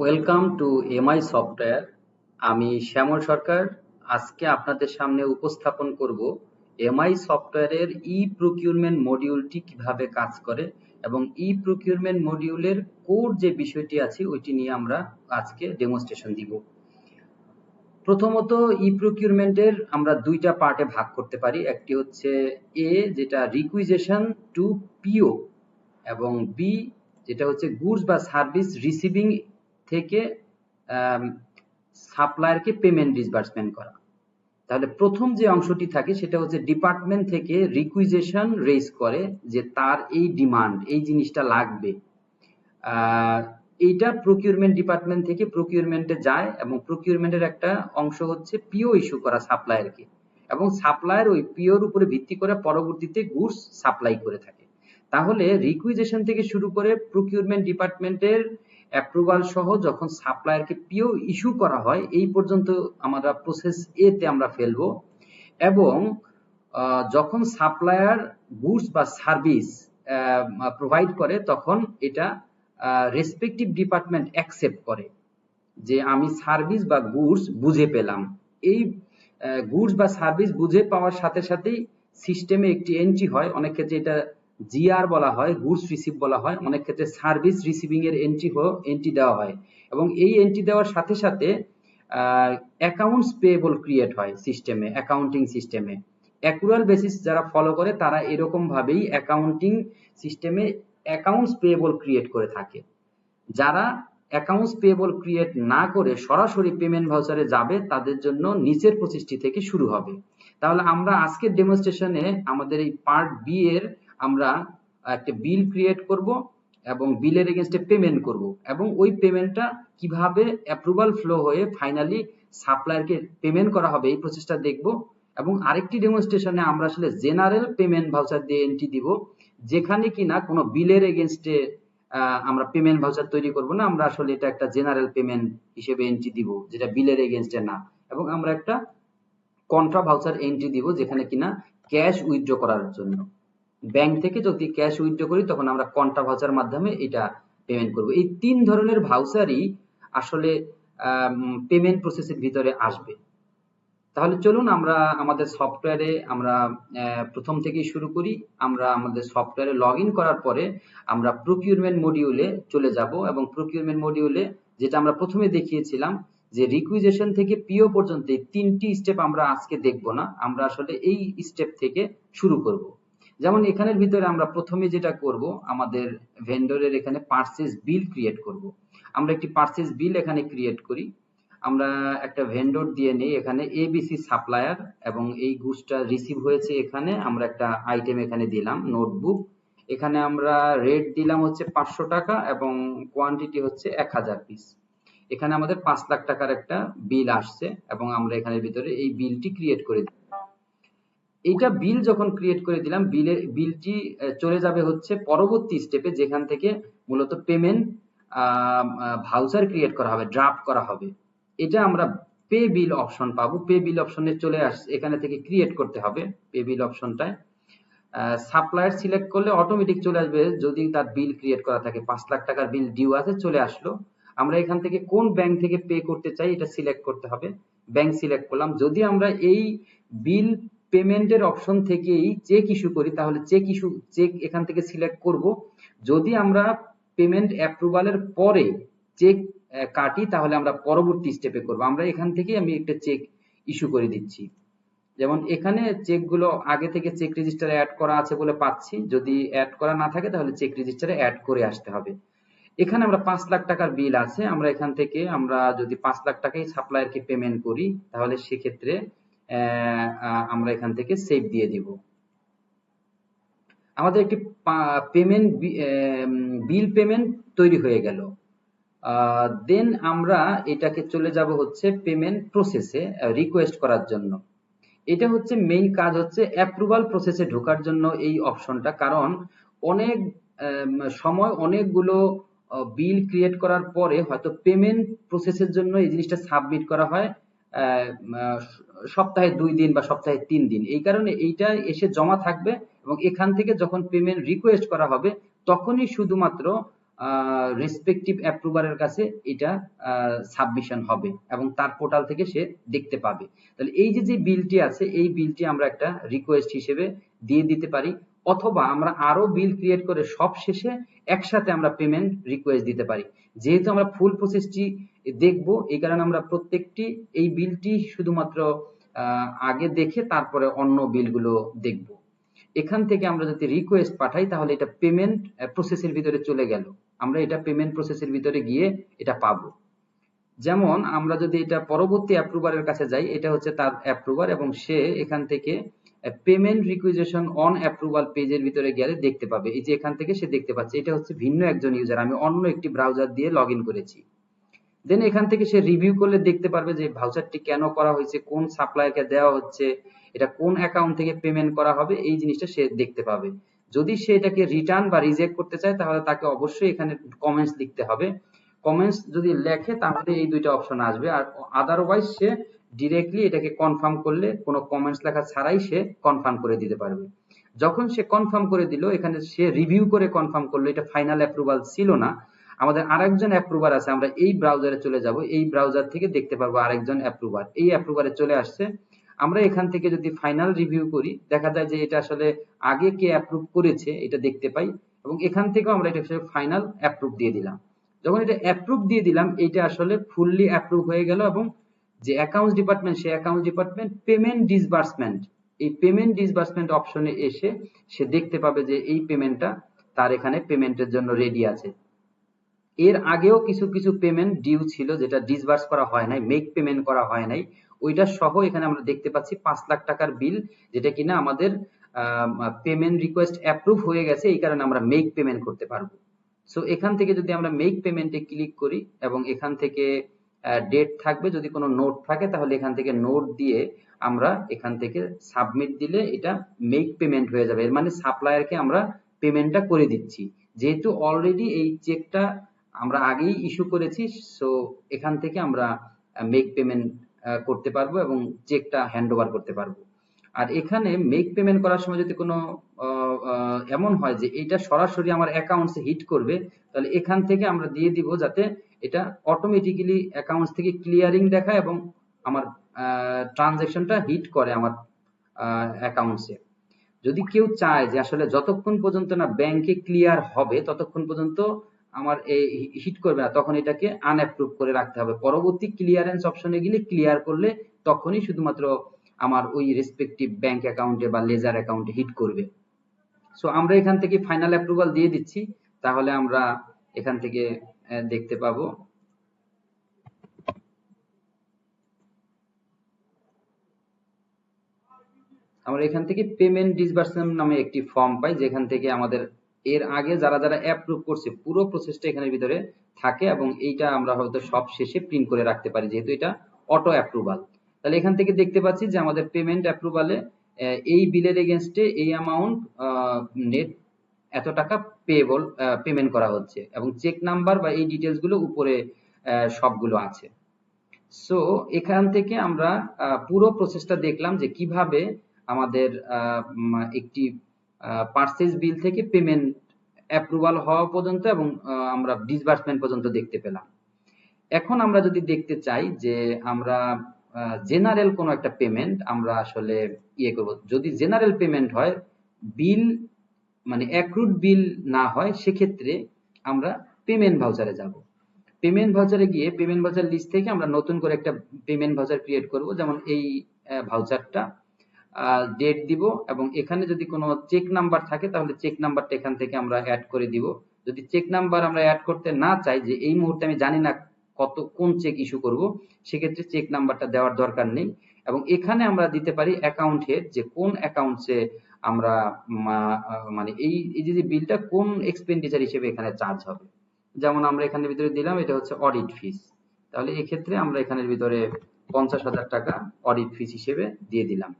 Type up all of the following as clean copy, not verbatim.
Welcome to MI software. আমি শ্যামল সরকার। আজকে আপনাদের সামনে উপস্থাপন করব এমআই সফটওয়্যারের ই প্রকিউরমেন্ট মডিউলটি কিভাবে কাজ করে এবং ই প্রকিউরমেন্ট মডিউলের কোর যে বিষয়টি আছে ওইটি নিয়ে আমরা আজকে ডেমনস্ট্রেশন দিব। প্রথমত ই প্রকিউরমেন্টের আমরা দুইটা পার্টে ভাগ করতে পারি। একটি হচ্ছে এ, যেটা রিকুইজিশন টু পিও, এবং বি, যেটা হচ্ছে গুডস বা সার্ভিস রিসিভিং থেকে সাপ্লায়ারকে পেমেন্ট ডিসবার্সমেন্ট করা। তাহলে প্রথম যে অংশটি থাকে সেটা হচ্ছে ডিপার্টমেন্ট থেকে রিকুইজিশন রেজ করে যে তার এই ডিমান্ড, এই জিনিসটা লাগবে। এইটা প্রকিউরমেন্ট ডিপার্টমেন্ট থেকে প্রকিউরমেন্টে যায় এবং প্রকিউরমেন্টের একটা অংশ হচ্ছে পিও ইস্যু করা সাপ্লায়ারকে, এবং সাপ্লায়ার ওই পিওর উপরে ভিত্তি করে পরবর্তীতে গুডস সাপ্লাই করে থাকে। তাহলে রিকুইজিশন থেকে শুরু করে প্রকিউরমেন্ট ডিপার্টমেন্টের অ্যাপ্রুভাল সহ যখন সাপ্লায়ারকে পিও ইস্যু করা হয়, এই পর্যন্ত আমরা প্রসেস এ তে আমরা ফেলবো। এবং যখন সাপ্লায়ার গুডস বা সার্ভিস প্রোভাইড করে তখন এটা রেসপেক্টিভ ডিপার্টমেন্ট অ্যাকসেপ্ট করে যে আমি সার্ভিস বা গুডস বুঝে পেলাম। এই গুডস বা সার্ভিস বুঝে পাওয়ার সাথে সাথেই সিস্টেমে একটি এন্ট্রি হয়। অনেক ক্ষেত্রে এটা জিআর বলা হয়, গুডস রিসিভ বলা হয়, অনেক ক্ষেত্রে সার্ভিস রিসিভিং এর এন্ট্রি দেওয়া হয়। এবং এই এন্ট্রি দেওয়ার সাথে সাথে অ্যাকাউন্টস পেয়েবল ক্রিয়েট হয় সিস্টেমে, অ্যাকাউন্টিং সিস্টেমে। অ্যাকুরাল বেসিস যারা ফলো করে তারা এরকম ভাবেই অ্যাকাউন্টিং সিস্টেমে অ্যাকাউন্টস পেয়েবল ক্রিয়েট করে থাকে। যারা অ্যাকাউন্টস পেয়েবল ক্রিয়েট না করে সরাসরি পেমেন্ট ভাউচারে যাবে তাদের জন্য নিচের প্রসেসটি থেকে শুরু হবে। তাহলে আমরা আজকের ডেমনস্ট্রেশনে আমাদের এই পার্ট বি এর আমরা একটা বিল ক্রিয়েট করব এবং বিলের এগেইনস্টে পেমেন্ট করব, এবং ওই পেমেন্টটা কিভাবে অ্যাপ্রুভাল ফ্লো হয়ে ফাইনালি সাপ্লায়ারকে পেমেন্ট করা হবে এই প্রসেসটা দেখব। এবং আরেকটি ডেমনস্ট্রেশনে আমরা আসলে জেনারেল পেমেন্ট ভাউচার দিয়ে এন্ট্রি দিব, যেখানে কিনা কোনো বিলের এগেইনস্টে আমরা পেমেন্ট ভাউচার তৈরি করব না, আমরা আসলে এটা একটা জেনারেল পেমেন্ট হিসেবে এন্ট্রি দিব যেটা বিলের এগেইনস্টে না। এবং আমরা একটা কন্ট্রা ভাউচার এন্ট্রি দিব যেখানে কিনা ক্যাশ উইথড্র করার জন্য ব্যাংক থেকে যদি ক্যাশ উইথড্র করি তখন আমরা কন্ট্রা ভাউচার মাধ্যমে এটা পেমেন্ট করব। এই তিন ধরনের ভাউচারই আসলে পেমেন্ট প্রসেসের ভিতরে আসবে। তাহলে চলুন আমরা আমাদের সফটওয়্যারে আমরা প্রথম থেকেই শুরু করি। আমরা আমাদের সফটওয়্যারে লগ ইন করার পরে আমরা প্রকিউরমেন্ট মডিউলে চলে যাব, এবং প্রকিউরমেন্ট মডিউলে যেটা আমরা প্রথমে দেখিয়েছিলাম যে রিকুইজিশন থেকে পিও পর্যন্ত এই তিনটি স্টেপ আমরা আজকে দেখব না, আমরা আসলে এই স্টেপ থেকে শুরু করব। যেমন এখানের ভিতরে আমরা প্রথমে যেটা করব, আমাদের ভেন্ডরের এখানে পারচেজ বিল ক্রিয়েট করব। আমরা একটি পারচেজ বিল এখানে ক্রিয়েট করি। আমরা একটা ভেন্ডর দিয়ে নেই এখানে এবিসি সাপ্লায়ার, এবং এই গুডসটা রিসিভ হয়েছে এখানে আমরা একটা আইটেম এখানে দিলাম নোটবুক। এখানে আমরা রেট দিলাম হচ্ছে 500 টাকা এবং কোয়ান্টিটি হচ্ছে 1000 পিস। এখানে আমাদের 5 লাখ টাকার একটা বিল আসছে এবং আমরা এখানের ভিতরে এই বিলটি ক্রিয়েট করে দিই। এইটা বিল যখন ক্রিয়েট করে দিলাম, বিলটি চলে যাবে হচ্ছে পরবর্তী স্টেপে, যেখান থেকে মূলত পেমেন্ট ভাউচার ক্রিয়েট করা হবে, ড্রাফট করা হবে। এটা আমরা পে বিল অপশন পাবো। পে বিল অপশনে চলে আসছে, এখানে থেকে ক্রিয়েট করতে হবে পে বিল অপশনটায়। সাপ্লায়ার সিলেক্ট করলে অটোমেটিক চলে আসবে যদি তার বিল ক্রিয়েট করা থাকে। 5 লাখ টাকার বিল ডিউ আছে, চলে আসলো। আমরা এখান থেকে কোন ব্যাংক থেকে পে করতে চাই এটা সিলেক্ট করতে হবে। ব্যাংক সিলেক্ট করলাম। যদি আমরা এই বিল পেমেন্টের অপশন থেকেই চেক ইস্যু করি তাহলে চেক এখান থেকে সিলেক্ট করব। যদি আমরা পেমেন্ট অ্যাপ্রুভালের পরে চেক কাটি তাহলে আমরা পরবর্তী স্টেপে করব। আমরা এখান থেকে আমি একটা চেক ইস্যু করে দিচ্ছি। যেমন এখানে চেকগুলো আগে থেকে চেক রেজিস্টারে অ্যাড করা আছে বলে পাচ্ছি, যদি অ্যাড করা না থাকে তাহলে চেক রেজিস্টারে অ্যাড করে আসতে হবে। এখানে আমরা 5 লাখ টাকার বিল আছে, আমরা এখান থেকে আমরা যদি 5 লাখ টাকাই সাপ্লায়ারকে পেমেন্ট করি তাহলে সেক্ষেত্রে আমরা এখান থেকে সেভ দিয়ে দিব। আমাদের একটি পেমেন্ট বিল পেমেন্ট তৈরি হয়ে গেল। দেন আমরা এটাকে চলে যাব হচ্ছে পেমেন্ট প্রসেসে রিকোয়েস্ট করার জন্য। এটা হচ্ছে মেইন কাজ, হচ্ছে অ্যাপ্রুভাল প্রসেসে ঢোকার জন্য এই অপশনটা। কারণ অনেক সময় অনেকগুলো বিল ক্রিয়েট করার পরে হয়তো পেমেন্ট প্রসেসের জন্য এই জিনিসটা সাবমিট করা হয় সপ্তাহে 2 দিন বা সপ্তাহে 3 দিন। এই কারণে এইটা এসে জমা থাকবে এবং এখান থেকে যখন পেমেন্ট রিকোয়েস্ট করা হবে তখনই শুধুমাত্র রেসপেক্টিভ অ্যাপ্রুভারের কাছে এটা সাবমিশন হবে এবং তার পোর্টাল থেকে সে দেখতে পাবে। তাহলে এই যে বিলটি আছে এই বিলটি আমরা একটা রিকোয়েস্ট হিসেবে দিয়ে দিতে পারি, অথবা আমরা আরো বিল ক্রিয়েট করে সব শেষে একসাথে আমরা পেমেন্ট রিকোয়েস্ট দিতে পারি। যেহেতু আমরা ফুল প্রসেসটি দেখব এই কারণে আমরা প্রত্যেকটি এই বিলটি শুধুমাত্র আগে দেখে তারপরে অন্য বিলগুলো দেখব। এখান থেকে আমরা যদি রিকোয়েস্ট পাঠাই তাহলে এটা পেমেন্ট প্রসেসের ভিতরে চলে গেল, আমরা এটা পেমেন্ট প্রসেসের ভিতরে গিয়ে এটা পাবো। যেমন আমরা যদি এটা পরবর্তী অ্যাপ্রুভারের কাছে যাই, এটা হচ্ছে তার অ্যাপ্রুভার এবং সে এখান থেকে পেমেন্ট রিকুইজিশন অন অ্যাপ্রুভাল পেজের ভিতরে গেলে দেখতে পাবে। এই যে এখান থেকে সে দেখতে পাচ্ছে এটা হচ্ছে ভিন্ন একজন ইউজার, আমি অন্য একটি ব্রাউজার দিয়ে লগ ইন করেছি। দেন এখান থেকে সে রিভিউ করলে দেখতে পারবে যে ভাউচারটি কেন করা হয়েছে, কোন সাপ্লায়ারকে দেওয়া হচ্ছে, এটা কোন অ্যাকাউন্ট থেকে পেমেন্ট করা হবে, এই জিনিসটা সে দেখতে পাবে। যদি সে এটাকে রিটার্ন বা রিজেক্ট করতে চায় তাহলে তাকে অবশ্যই এখানে কমেন্টস লিখতে হবে। কমেন্টস যদি লেখে তাহলে এই দুইটা অপশন আসবে, আর আদারওয়াইজ সে ডিরেক্টলি এটাকে কনফার্ম করলে কোনো কমেন্টস লেখা ছাড়াই সে কনফার্ম করে দিতে পারবে। যখন সে কনফার্ম করে দিল, এখানে সে রিভিউ করে কনফার্ম করলো এটা ফাইনাল অ্যাপ্রুভাল ছিল না, আমাদের আরেকজন অ্যাপ্রুভার আছে, আমরা এই ব্রাউজারে চলে যাব, এই ব্রাউজার থেকে দেখতে পারবো আরেকজন অ্যাপ্রুভার, এই অ্যাপ্রুভারে চলে আসছে। আমরা এখান থেকে যদি ফাইনাল রিভিউ করি দেখা যায় যে এটা আসলে আগে কে অ্যাপ্রুভ করেছে এটা দেখতে পাই, এবং এখান থেকেও আমরা এটা ফাইনাল অ্যাপ্রুভ দিয়ে দিলাম। যখন এটা অ্যাপ্রুভ দিয়ে দিলাম এটা আসলে ফুললি অ্যাপ্রুভ হয়ে গেল, এবং যে অ্যাকাউন্টস ডিপার্টমেন্ট সে অ্যাকাউন্টস ডিপার্টমেন্ট পেমেন্ট ডিসবার্সমেন্ট, এই পেমেন্ট ডিসবার্সমেন্ট অপশনে এসে সে দেখতে পাবে যে এই পেমেন্টটা তার এখানে পেমেন্টের জন্য রেডি আছে। এর আগেও কিছু কিছু পেমেন্ট ডিউ ছিল যেটা ডিসবার্স করা হয় নাই, মেক পেমেন্ট করা হয় নাই, ওইটা সহ এখানে আমরা দেখতে পাচ্ছি 5 লাখ টাকার বিল, যেটা কিনা আমাদের পেমেন্ট রিকোয়েস্ট অ্যাপ্রুভ হয়ে গেছে, এই কারণে আমরা মেক পেমেন্ট করতে পারবো। সো এখান থেকে যদি আমরা মেক পেমেন্টে ক্লিক করি এবং এখান থেকে ডেট থাকবে, যদি কোনো নোট থাকে তাহলে এখান থেকে নোট দিয়ে আমরা এখান থেকে সাবমিট দিলে এটা মেক পেমেন্ট হয়ে যাবে। এর মানে সাপ্লায়ারকে আমরা পেমেন্টটা করে দিচ্ছি, যেহেতু অলরেডি এই চেকটা আমরা আগেই ইস্যু করেছি, সো এখান থেকে আমরা মেক পেমেন্ট করতে পারবো এবং চেকটা হ্যান্ড ওভার করতে পারবো। আর এখানে মেক পেমেন্ট করার সময় যদি কোনো এমন হয় যে এটা সরাসরি আমার অ্যাকাউন্টসে হিট করবে, তাহলে এখান থেকে আমরা দিয়ে দিব যাতে এটা অটোমেটিক্যালি অ্যাকাউন্টস থেকে ক্লিয়ারিং দেখায় এবং আমার ট্রানজাকশনটা হিট করে আমার অ্যাকাউন্টসে। যদি কেউ চায় যে আসলে যতক্ষণ পর্যন্ত না ব্যাংকে ক্লিয়ার হবে ততক্ষণ পর্যন্ত আমার এই হিট করবে না, তখন এটাকে আনঅ্যাপ্রুভ করে রাখতে হবে। পরবর্তী ক্লিয়ারেন্স অপশনে গেলে ক্লিয়ার করলে তখনই শুধুমাত্র আমার ওই রেসপেক্টিভ ব্যাংক অ্যাকাউন্টে বা লেজার অ্যাকাউন্টে হিট করবে। সো আমরা এখান থেকে ফাইনাল অ্যাপ্রুভাল দিয়ে দিচ্ছি, তাহলে আমরা এখান থেকে দেখতে পাবো আমরা এখান থেকে পেমেন্ট ডিসবার্সমেন্ট নামে একটি ফর্ম পাই, যেখান থেকে আমাদের এর আগে যারা যারা অ্যাপ্রুভ করছে পুরো প্রসেসটা এখানের ভিতরে থাকে, এবং এইটা আমরা হয়তো সব শেষে প্রিন্ট করে রাখতে পারি যেহেতু এটা অটো অ্যাপ্রুভাল। তাহলে এখান থেকে দেখতে পাচ্ছি যে আমাদের পেমেন্ট অ্যাপ্রুভালে এই বিলের এগেইনস্টে এই অ্যামাউন্ট নেট এত টাকা পেয়েবল পেমেন্ট করা হচ্ছে, এবং চেক নাম্বার বা এই ডিটেলস গুলো উপরে সবগুলো আছে। সো এখান থেকে আমরা পুরো প্রসেসটা দেখলাম যে কিভাবে আমাদের একটি পারচেজ বিল থেকে পেমেন্ট অ্যাপ্রুভাল হওয়া পর্যন্ত এবং আমরা ডিসবার্সমেন্ট পর্যন্ত দেখতে পেলাম। এখন আমরা যদি দেখতে চাই যে আমরা জেনারেল কোনো একটা পেমেন্ট আমরা আসলে ইয়ে করব, যদি জেনারেল পেমেন্ট হয় বিল মানে অ্যাক্রুড বিল না হয় সেক্ষেত্রে আমরা পেমেন্ট ভাউচারে যাব। পেমেন্ট ভাউচারে গিয়ে পেমেন্ট ভাউচার লিস্ট থেকে আমরা নতুন করে একটা পেমেন্ট ভাউচার ক্রিয়েট করব, যেমন এই ভাউচারটা ডেট দিব, এবং এখানে যদি কোনো চেক নাম্বার থাকে তাহলে চেক নাম্বারটা এখান থেকে আমরা অ্যাড করে দিব। যদি চেক নাম্বার আমরা অ্যাড করতে না চাই, যে এই মুহূর্তে আমি জানি না কোন চেক ইস্যু করব, সেক্ষেত্রে চেক নাম্বারটা দেওয়ার দরকার নেই, এবং এখানে আমরা দিতে পারি অ্যাকাউন্ট হেড, যে কোন অ্যাকাউন্টসে আমরা মানে এই যে বিলটা কোন এক্সপেন্ডিচার হিসেবে এখানে চার্জ হবে। যেমন আমরা এখানের ভিতরে দিলাম এটা হচ্ছে অডিট ফিস, তাহলে এক্ষেত্রে আমরা এখানের ভিতরে 50,000 টাকা অডিট ফিস হিসেবে দিয়ে দিলাম।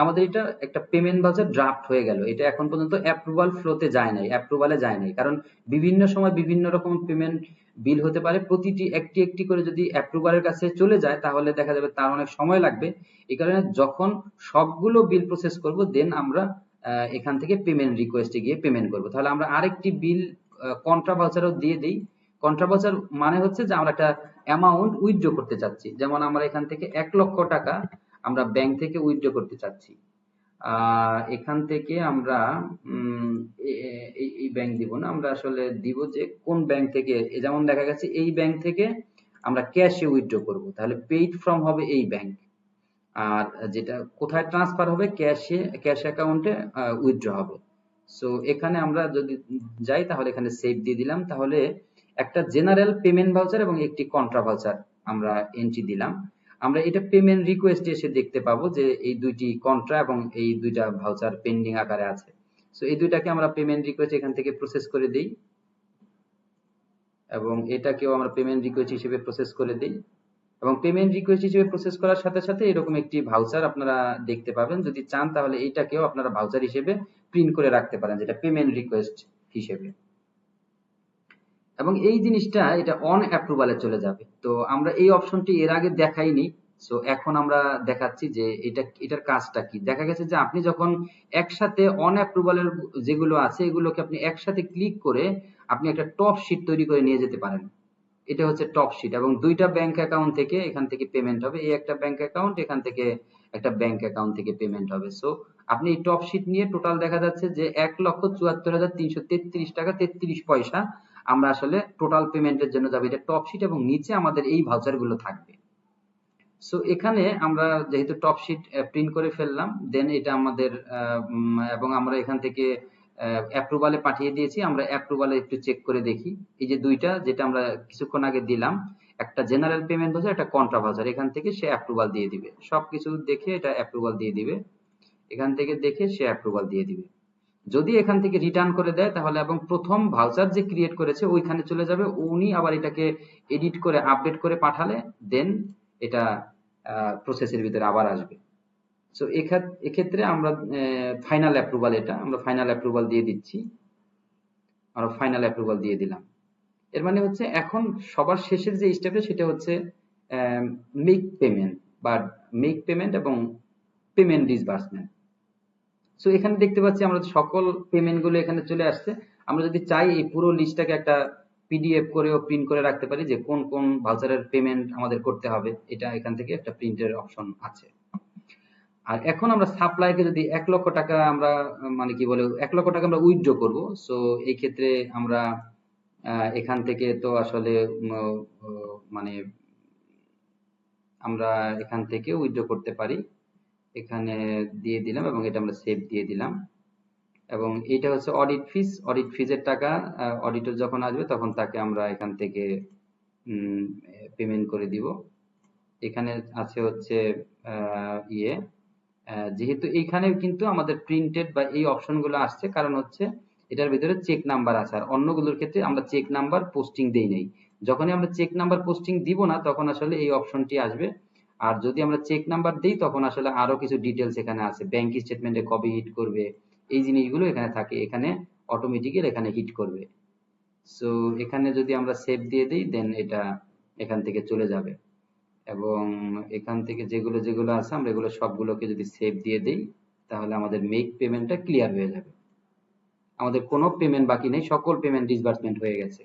আমাদের এটা একটা পেমেন্ট ভাউচার ড্রাফট হয়ে গেল, এটা এখন পর্যন্ত অ্যাপ্রুভাল ফ্লোতে যায় নাই, অ্যাপ্রুভালে যায় নাই, কারণ বিভিন্ন সময় বিভিন্ন রকম পেমেন্ট বিল হতে পারে, প্রতিটি একটি একটি করে যদি অ্যাপ্রুভালের কাছে চলে যায় তাহলে দেখা যাবে তার অনেক সময় লাগবে। এই কারণে যখন সবগুলো বিল প্রসেস করব দেন আমরা এখান থেকে পেমেন্ট রিকোয়েস্টে গিয়ে পেমেন্ট করব। তাহলে আমরা আরেকটি বিল কন্ট্রা ভাউচারও দিয়ে দিই। কন্ট্রা ভাউচার মানে হচ্ছে যে আমরা একটা অ্যামাউন্ট উইথড্র করতে চাচ্ছি, যেমন আমরা এখান থেকে 1,00,000 টাকা আমরা ব্যাংক থেকে উইথড্র করতে চাচ্ছি। এখান থেকে আমরা এই ব্যাংক দিব না, আমরা আসলে দিব যে কোন ব্যাংক থেকে, যেমন দেখা গেছে এই ব্যাংক থেকে আমরা ক্যাশে উইথড্র করব, তাহলে পেইড ফ্রম হবে এই ব্যাংক। আর যেটা কোথায় ট্রান্সফার হবে, ক্যাশ অ্যাকাউন্টে উইথড্র হবে। সো এখানে আমরা যদি যাই তাহলে এখানে সেভ দিয়ে দিলাম। তাহলে একটা জেনারেল পেমেন্ট ভাউচার এবং একটি কন্ট্রা ভাউচার আমরা এন্ট্রি দিলাম। আমরা এটা পেমেন্ট রিকোয়েস্টে এসে দেখতে পাবো যে এই দুইটি কন্ট্রা এবং এই দুইটা ভাউচার পেন্ডিং আকারে আছে। সো এই দুইটাকে আমরা পেমেন্ট রিকোয়েস্ট এখান থেকে প্রসেস করে দিই এবং এটাকেও আমরা পেমেন্ট রিকোয়েস্ট হিসেবে প্রসেস করে দিই। এবং পেমেন্ট রিকোয়েস্ট হিসেবে প্রসেস করার সাথে সাথে এরকম একটি ভাউচার আপনারা দেখতে পাবেন। যদি চান তাহলে এইটাকেও আপনারা ভাউচার হিসেবে প্রিন্ট করে রাখতে পারেন, যেটা পেমেন্ট রিকোয়েস্ট হিসেবে। এবং এই জিনিসটা এটা অন অ্যাপ্রুভালে চলে যাবে। তো আমরা এই অপশনটি এর আগে দেখাইনি, সো এখন আমরা দেখাচ্ছি যে এটার কাজটা কি। দেখা গেছে যে আপনি যখন একসাথে অন অ্যাপ্রুভালের যেগুলো আছে এগুলোকে আপনি একসাথে ক্লিক করে আপনি একটা টপ শিট তৈরি করে নিয়ে যেতে পারেন। এটা হচ্ছে টপ শিট এবং দুইটা ব্যাংক অ্যাকাউন্ট থেকে এখান থেকে পেমেন্ট হবে। এই একটা ব্যাংক অ্যাকাউন্ট, এখান থেকে একটা ব্যাংক অ্যাকাউন্ট থেকে পেমেন্ট হবে। সো আপনি এই টপ শিট নিয়ে টোটাল দেখা যাচ্ছে যে 1,74,333 টাকা 33 পয়সা আমরা আসলে টোটাল পেমেন্টের জন্য যাবে। এটা টপ শিট এবং নিচে আমাদের এই ভাউচার গুলো থাকবে। সো এখানে আমরা যেহেতু টপ শিট প্রিন্ট করে ফেললাম, দেন এটা আমাদের এবং আমরা এখান থেকে অ্যাপ্রুভালে পাঠিয়ে দিয়েছি। আমরা অ্যাপ্রুভালে একটু চেক করে দেখি। এই যে দুইটা যেটা আমরা কিছুক্ষণ আগে দিলাম, একটা জেনারেল পেমেন্ট ভাউচার, একটা কন্ট্রা ভাউচার, এখান থেকে সে অ্যাপ্রুভাল দিয়ে দিবে। সবকিছু দেখে এটা অ্যাপ্রুভাল দিয়ে দিবে, এখান থেকে দেখে সে অ্যাপ্রুভাল দিয়ে দিবে। যদি এখান থেকে রিটার্ন করে দেয় তাহলে এবং প্রথম ভাউচার যে ক্রিয়েট করেছে ওইখানে চলে যাবে, উনি আবার এটাকে এডিট করে আপডেট করে পাঠালে দেন এটা প্রসেসের ভিতরে আবার আসবে। সো এক্ষেত্রে আমরা ফাইনাল অ্যাপ্রুভাল, এটা আমরা ফাইনাল অ্যাপ্রুভাল দিয়ে দিচ্ছি। আমরা ফাইনাল অ্যাপ্রুভাল দিয়ে দিলাম। এর মানে হচ্ছে এখন সবার শেষের যে স্টেপে সেটা হচ্ছে মেক পেমেন্ট বা মেক পেমেন্ট এবং পেমেন্ট ডিসবার্সমেন্ট। সো এখানে দেখতে পাচ্ছি আমরা সকল পেমেন্ট গুলো এখানে চলে আসছে। আমরা যদি চাই এই পুরো লিস্টটাকে একটা পিডিএফ করেও প্রিন্ট করে রাখতে পারি যে কোন কোন ভাউচারের পেমেন্ট আমাদের করতে হবে, এটা এখান থেকে একটা প্রিন্টের অপশন আছে। আর এখন আমরা সাপ্লাইকে যদি 1,00,000 টাকা আমরা মানে কি বলে 1,00,000 টাকা আমরা উইথড্র করব। সো এই ক্ষেত্রে আমরা এখান থেকে তো আসলে মানে আমরা এখান থেকে উইথড্র করতে পারি। এখানে দিয়ে দিলাম এবং এটা আমরা সেভ দিয়ে দিলাম। এবং এটা হচ্ছে অডিট ফিস, অডিট ফিজের টাকা অডিটর যখন আসবে তখন তাকে আমরা এখান থেকে পেমেন্ট করে দিব। এখানে আছে হচ্ছে যেহেতু এইখানে কিন্তু আমাদের প্রিন্টেড বা এই অপশনগুলো আসছে, কারণ হচ্ছে এটার ভিতরে চেক নাম্বার আছে। আর অন্যগুলোর ক্ষেত্রে আমরা চেক নাম্বার পোস্টিং দেই নাই। যখনই আমরা চেক নাম্বার পোস্টিং দিব না তখন আসলে এই অপশনটি আসবে। আর যদি আমরা চেক নাম্বার দিই তখন আসলে আরো কিছু ডিটেলস এখানে আছে, ব্যাংক স্টেটমেন্টে কবে হিট করবে এই জিনিসগুলো এখানে থাকে, এখানে অটোমেটিক্যালি এখানে হিট করবে। সো এখানে যদি আমরা সেভ দিয়ে দিই দেন এটা এখান থেকে চলে যাবে এবং এখান থেকে যেগুলো যেগুলো আছে আমরা এগুলো সবগুলোকে যদি সেভ দিয়ে দিই তাহলে আমাদের মেক পেমেন্টটা ক্লিয়ার হয়ে যাবে। আমাদের কোনো পেমেন্ট বাকি নেই, সকল পেমেন্ট ডিসবার্সমেন্ট হয়ে গেছে।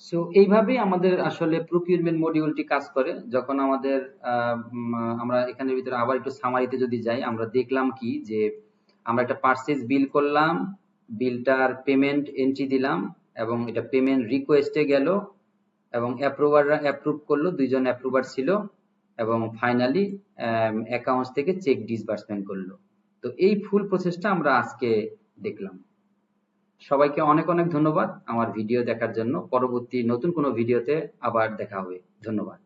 সো এইভাবেই আমাদের আসলে প্রকিউরমেন্ট মডিউলটি কাজ করে। যখন আমাদের আমরা এখানের ভিতরে আবার একটু সামারিতে যদি যাই, আমরা দেখলাম কি যে আমরা একটা পারচেজ বিল করলাম, বিলটার পেমেন্ট এন্ট্রি দিলাম এবং এটা পেমেন্ট রিকোয়েস্টে গেল এবং অ্যাপ্রুভাররা অ্যাপ্রুভ করলো, দুইজন অ্যাপ্রুভার ছিল এবং ফাইনালি অ্যাকাউন্টস থেকে চেক ডিসবার্সমেন্ট করলো। তো এই ফুল প্রসেসটা আমরা আজকে দেখলাম। সবাইকে অনেক অনেক ধন্যবাদ আমার ভিডিও দেখার জন্য। পরবর্তী নতুন কোনো ভিডিওতে আবার দেখা হবে। ধন্যবাদ।